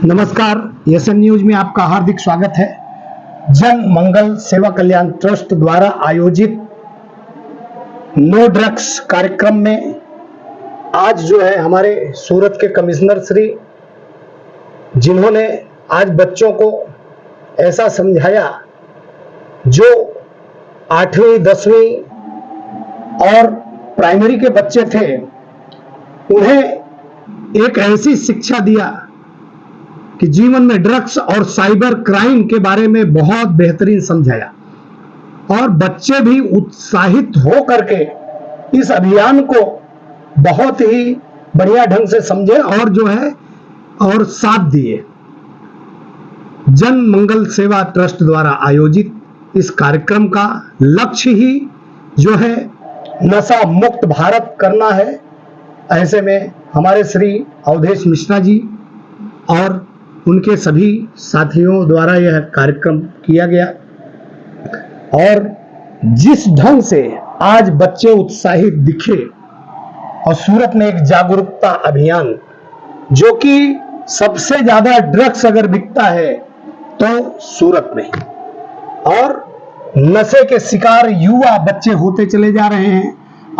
नमस्कार, SN news में आपका हार्दिक स्वागत है। जन मंगल सेवा कल्याण ट्रस्ट द्वारा आयोजित नो ड्रग्स कार्यक्रम में आज जो है हमारे सूरत के कमिश्नर श्री, जिन्होंने आज बच्चों को ऐसा समझाया जो 8वीं 10वीं और प्राइमरी के बच्चे थे, उन्हें एक ऐसी शिक्षा दिया कि जीवन में ड्रग्स और साइबर क्राइम के बारे में बहुत बेहतरीन समझाया और बच्चे भी उत्साहित हो करके इस अभियान को बहुत ही बढ़िया ढंग से समझे और जो है और साथ दिए। जन मंगल सेवा ट्रस्ट द्वारा आयोजित इस कार्यक्रम का लक्ष्य ही जो है नशा मुक्त भारत करना है। ऐसे में हमारे श्री अवधेश मिश्रा जी और उनके सभी साथियों द्वारा यह कार्यक्रम किया गया और जिस ढंग से आज बच्चे उत्साहित दिखे और सूरत में एक जागरूकता अभियान, जो कि सबसे ज्यादा ड्रग्स अगर बिकता है तो सूरत में, और नशे के शिकार युवा बच्चे होते चले जा रहे हैं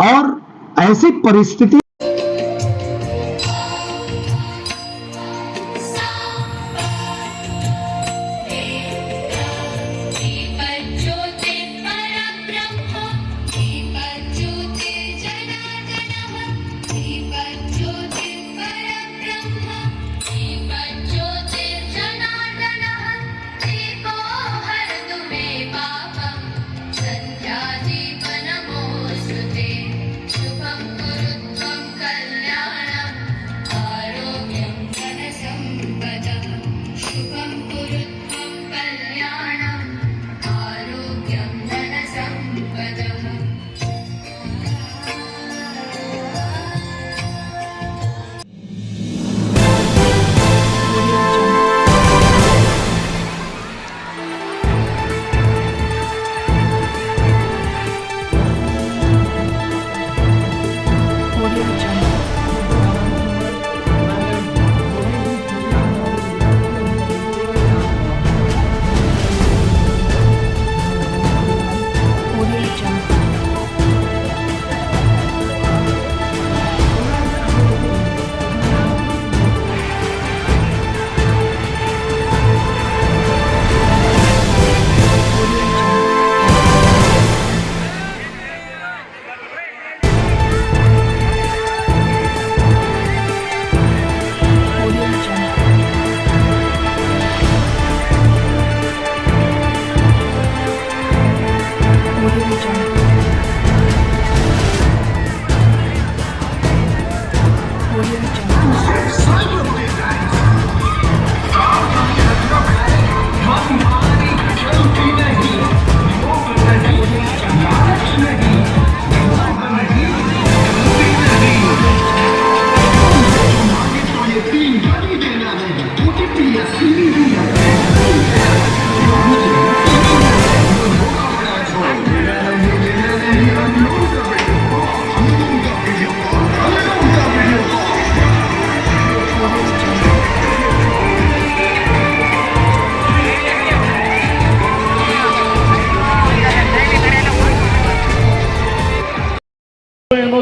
और ऐसी परिस्थिति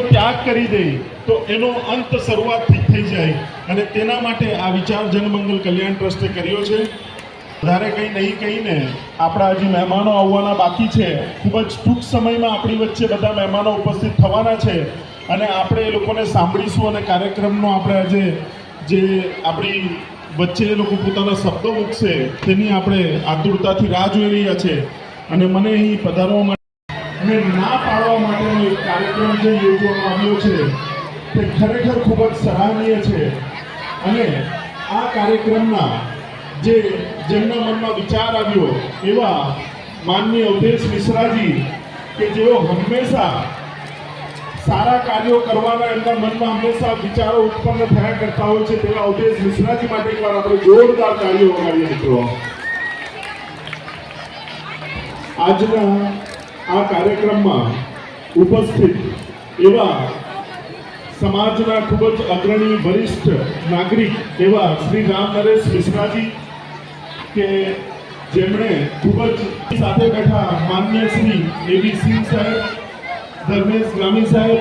त्याग करी दे तो एनो अंत शुरुआत थी जाए અને તેના માટે આ વિચાર જનમંગલ કલ્યાણ ટ્રસ્ટે કર્યો છે। વધારે કંઈ નહીં કહીને આપણા હજી મહેમાનો આવવાના બાકી છે। ખૂબ જ ટૂંક સમયમાં આપણી વચ્ચે બધા મહેમાનો ઉપસ્થિત થવાના છે અને આપણે એ લોકોને સાંભળીશું અને કાર્યક્રમનો આપણે આજે જે આપણી વચ્ચે એ લોકો પોતાના શબ્દો મૂકશે તેની આપણે આતુરતાથી રાહ જોઈ રહ્યા છે અને મને અહીં પધારવા માટે અને ના પાડવા માટેનો એક કાર્યક્રમ કાર્યક્રમ જે યોજવામાં આવ્યો છે તે ખરેખર ખૂબ જ સરાહનીય છે અને આ કાર્યક્રમના જેમના મનમાં વિચાર આવ્યો એવા માનનીય અવધેશ મિશ્રાજી કે જેઓ હંમેશા સારા કાર્યો કરવાના એમના મનમાં હંમેશા વિચારો ઉત્પન્ન થયા કરતા હોય છે તેવા અવધેશ મિશ્રાજી માટે એકવાર આપણે જોરદાર તાળીઓ વગાડીએ મિત્રો. આજના આ કાર્યક્રમમાં ઉપસ્થિત એવા સમાજના ખૂબ જ અગ્રણી વરિષ્ઠ નાગરિક એવા શ્રી રામ નરેશ મિશ્રાજી કે જેમણે ખૂબ જ સાથે બેઠા માન્ય શ્રી એબી સિંહ સાહેબ, ધર્મેશ ગ્રામી સાહેબ,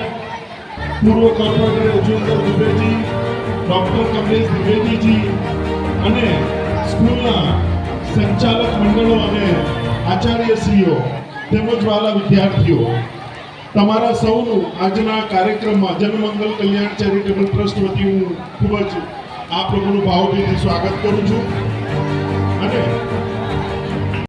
પૂર્વ કોર્પોરેટર અજુંદર દુબેજી, ડૉક્ટર કમલેશ દ્વિવેદીજી અને સ્કૂલના સંચાલક મંડળો અને આચાર્યશ્રીઓ તેમજ વાલા વિદ્યાર્થીઓ, તમારા સૌનું આજના કાર્યક્રમમાં જનમંગલ કલ્યાણ ચેરિટેબલ ટ્રસ્ટ વતી હું ખૂબ જ આપ લોકોનું ભાવભીથી સ્વાગત કરું છું અને